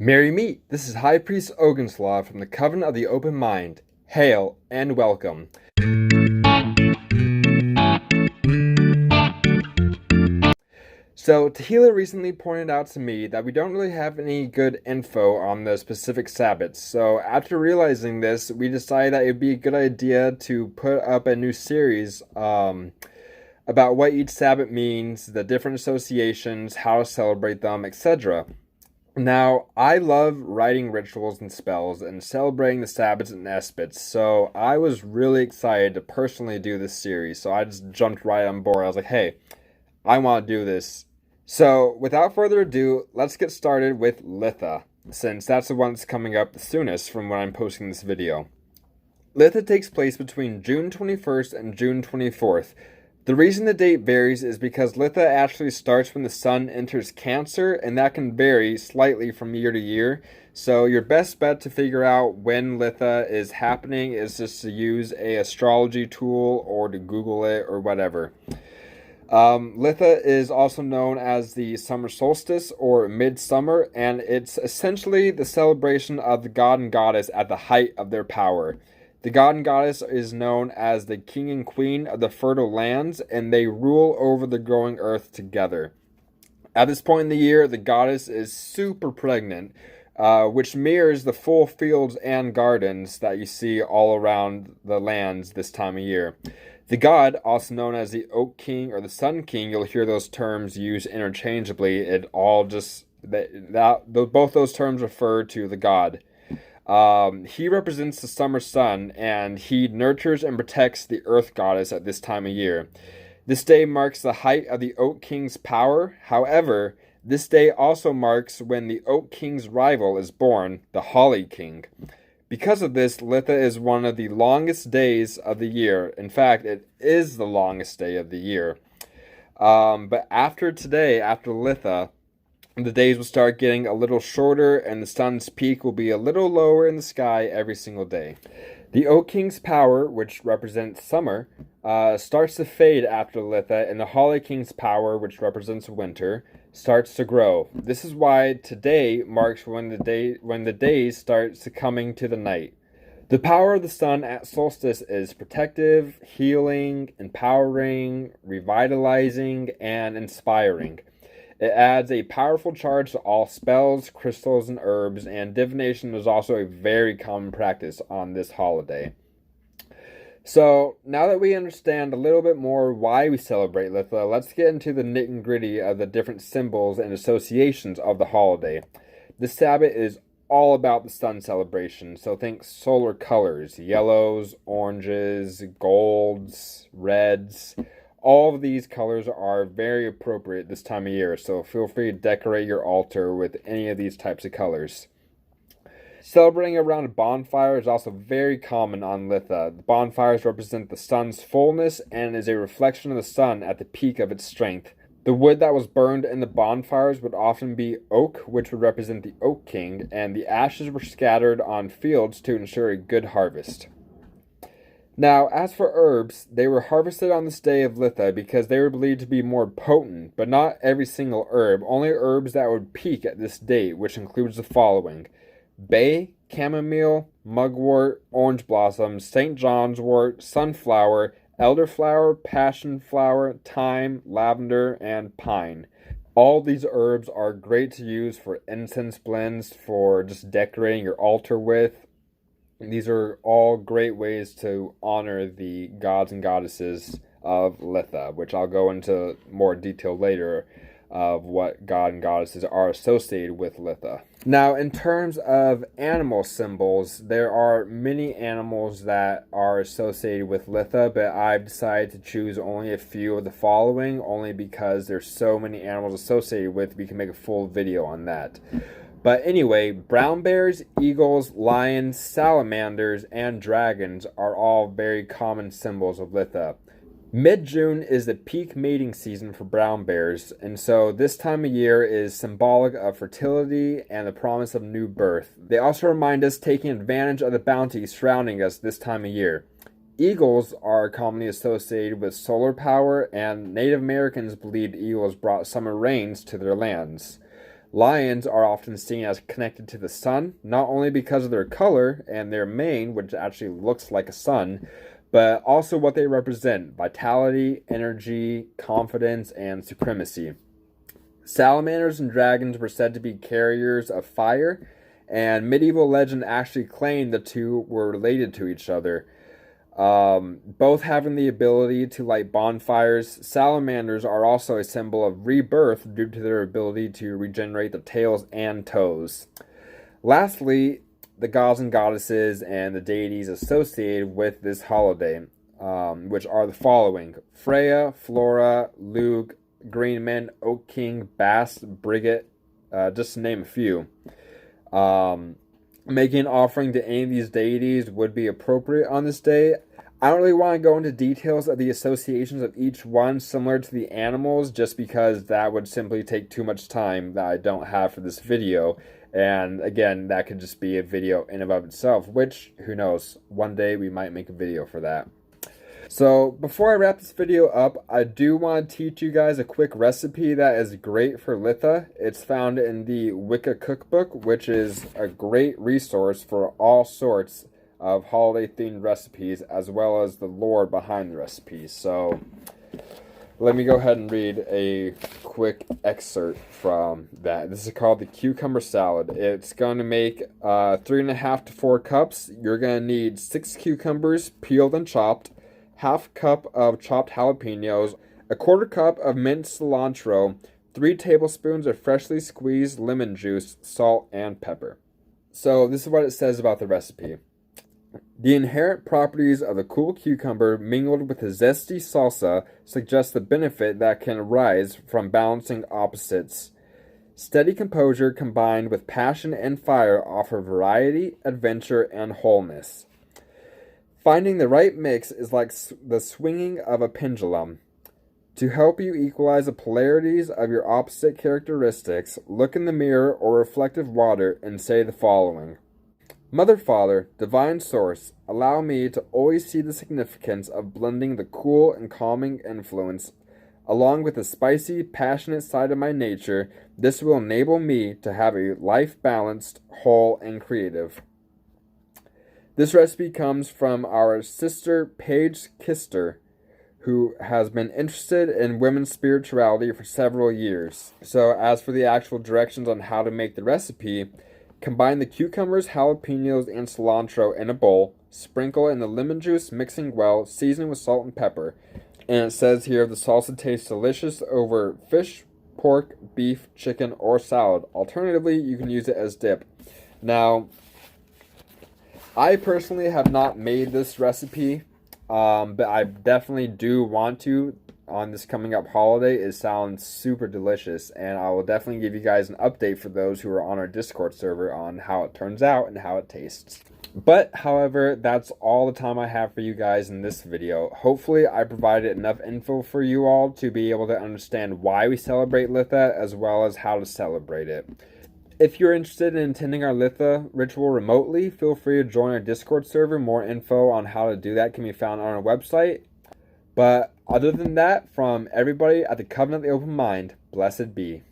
Merry meet! This is High Priest Ogonslav from the Covenant of the Open Mind. Hail and welcome. So, Tehila recently pointed out to me that we don't really have any good info on the specific Sabbats. So, after realizing this, we decided that it would be a good idea to put up a new series about what each Sabbat means, the different associations, how to celebrate them, etc. Now, I love writing rituals and spells and celebrating the Sabbats and Espits, so I was really excited to personally do this series, so I just jumped right on board. I was like, hey, I want to do this. So, without further ado, let's get started with Litha, since that's the one that's coming up the soonest from when I'm posting this video. Litha takes place between June 21st and June 24th. The reason the date varies is because Litha actually starts when the sun enters Cancer, and that can vary slightly from year to year. So your best bet to figure out when Litha is happening is just to use a astrology tool or to Google it or whatever. Litha is also known as the summer solstice or midsummer, and it's essentially the celebration of the god and goddess at the height of their power. The god and goddess is known as the king and queen of the fertile lands, and they rule over the growing earth together. At this point in the year, the goddess is super pregnant, which mirrors the full fields and gardens that you see all around the lands this time of year. The god, also known as the Oak King or the Sun King, you'll hear those terms used interchangeably. It all just both those terms refer to the god. He represents the summer sun, and he nurtures and protects the earth goddess at this time of year. This day marks the height of the Oak King's power. However, this day also marks when the Oak King's rival is born, the Holly King. Because of this, Litha is one of the longest days of the year. In fact, it is the longest day of the year. But after today, after Litha, the days will start getting a little shorter, and the sun's peak will be a little lower in the sky every single day. The Oak King's power, which represents summer, starts to fade after Litha, and the Holly King's power, which represents winter, starts to grow. This is why today marks when the days start succumbing to the night. The power of the sun at solstice is protective, healing, empowering, revitalizing, and inspiring. It adds a powerful charge to all spells, crystals, and herbs, and divination is also a very common practice on this holiday. So, now that we understand a little bit more why we celebrate Litha, let's get into the nit and gritty of the different symbols and associations of the holiday. This Sabbath is all about the sun celebration, so think solar colors, yellows, oranges, golds, reds. All of these colors are very appropriate this time of year, so feel free to decorate your altar with any of these types of colors. Celebrating around a bonfire is also very common on Litha. The bonfires represent the sun's fullness and is a reflection of the sun at the peak of its strength. The wood that was burned in the bonfires would often be oak, which would represent the Oak King, and the ashes were scattered on fields to ensure a good harvest. Now, as for herbs, they were harvested on this day of Litha because they were believed to be more potent, but not every single herb, only herbs that would peak at this date, which includes the following: bay, chamomile, mugwort, orange blossom, St. John's wort, sunflower, elderflower, passion flower, thyme, lavender, and pine. All these herbs are great to use for incense blends, for just decorating your altar with. These are all great ways to honor the gods and goddesses of Litha, which I'll go into more detail later of what god and goddesses are associated with Litha. Now, in terms of animal symbols, there are many animals that are associated with Litha, but I've decided to choose only a few of the following, only because there's so many animals associated with, we can make a full video on that. But anyway, brown bears, eagles, lions, salamanders, and dragons are all very common symbols of Litha. Mid-June is the peak mating season for brown bears, and so this time of year is symbolic of fertility and the promise of new birth. They also remind us taking advantage of the bounty surrounding us this time of year. Eagles are commonly associated with solar power, and Native Americans believed eagles brought summer rains to their lands. Lions are often seen as connected to the sun, not only because of their color and their mane, which actually looks like a sun, but also what they represent: vitality, energy, confidence, and supremacy. Salamanders and dragons were said to be carriers of fire, and medieval legend actually claimed the two were related to each other. Both having the ability to light bonfires, salamanders are also a symbol of rebirth due to their ability to regenerate the tails and toes. Lastly, the gods and goddesses and the deities associated with this holiday, which are the following: Freya, Flora, Lugh, Greenman, Oak King, Bast, Brigit, just to name a few. Making an offering to any of these deities would be appropriate on this day. I don't really want to go into details of the associations of each one similar to the animals, just because that would simply take too much time that I don't have for this video. And again, that could just be a video in and of itself, which, who knows, one day we might make a video for that. So before I wrap this video up, I do want to teach you guys a quick recipe that is great for Litha. It's found in the Wicca cookbook, which is a great resource for all sorts of holiday themed recipes, as well as the lore behind the recipes. So let me go ahead and read a quick excerpt from that. This is called the cucumber salad. It's going to make 3.5 to 4 cups. You're going to need 6 cucumbers peeled and chopped, half cup of chopped jalapenos, a quarter cup of minced cilantro, 3 tablespoons of freshly squeezed lemon juice, salt, and pepper. So this is what it says about the recipe. The inherent properties of the cool cucumber mingled with the zesty salsa suggest the benefit that can arise from balancing opposites. Steady composure combined with passion and fire offer variety, adventure, and wholeness. Finding the right mix is like the swinging of a pendulum. To help you equalize the polarities of your opposite characteristics, look in the mirror or reflective water and say the following: Mother, Father, Divine Source, allow me to always see the significance of blending the cool and calming influence along with the spicy, passionate side of my nature. This will enable me to have a life balanced, whole, and creative. This recipe comes from our sister Paige Kister, who has been interested in women's spirituality for several years. So as for the actual directions on how to make the recipe, combine the cucumbers, jalapenos, and cilantro in a bowl, sprinkle in the lemon juice, mixing well, season with salt and pepper. And it says here the salsa tastes delicious over fish, pork, beef, chicken, or salad. Alternatively, you can use it as dip. Now, I personally have not made this recipe, but I definitely do want to on this coming up holiday. It sounds super delicious, and I will definitely give you guys an update for those who are on our Discord server on how it turns out and how it tastes. But, however, that's all the time I have for you guys in this video. Hopefully, I provided enough info for you all to be able to understand why we celebrate Litha, as well as how to celebrate it. If you're interested in attending our Litha ritual remotely, feel free to join our Discord server. More info on how to do that can be found on our website. But other than that, from everybody at the Covenant of the Open Mind, blessed be.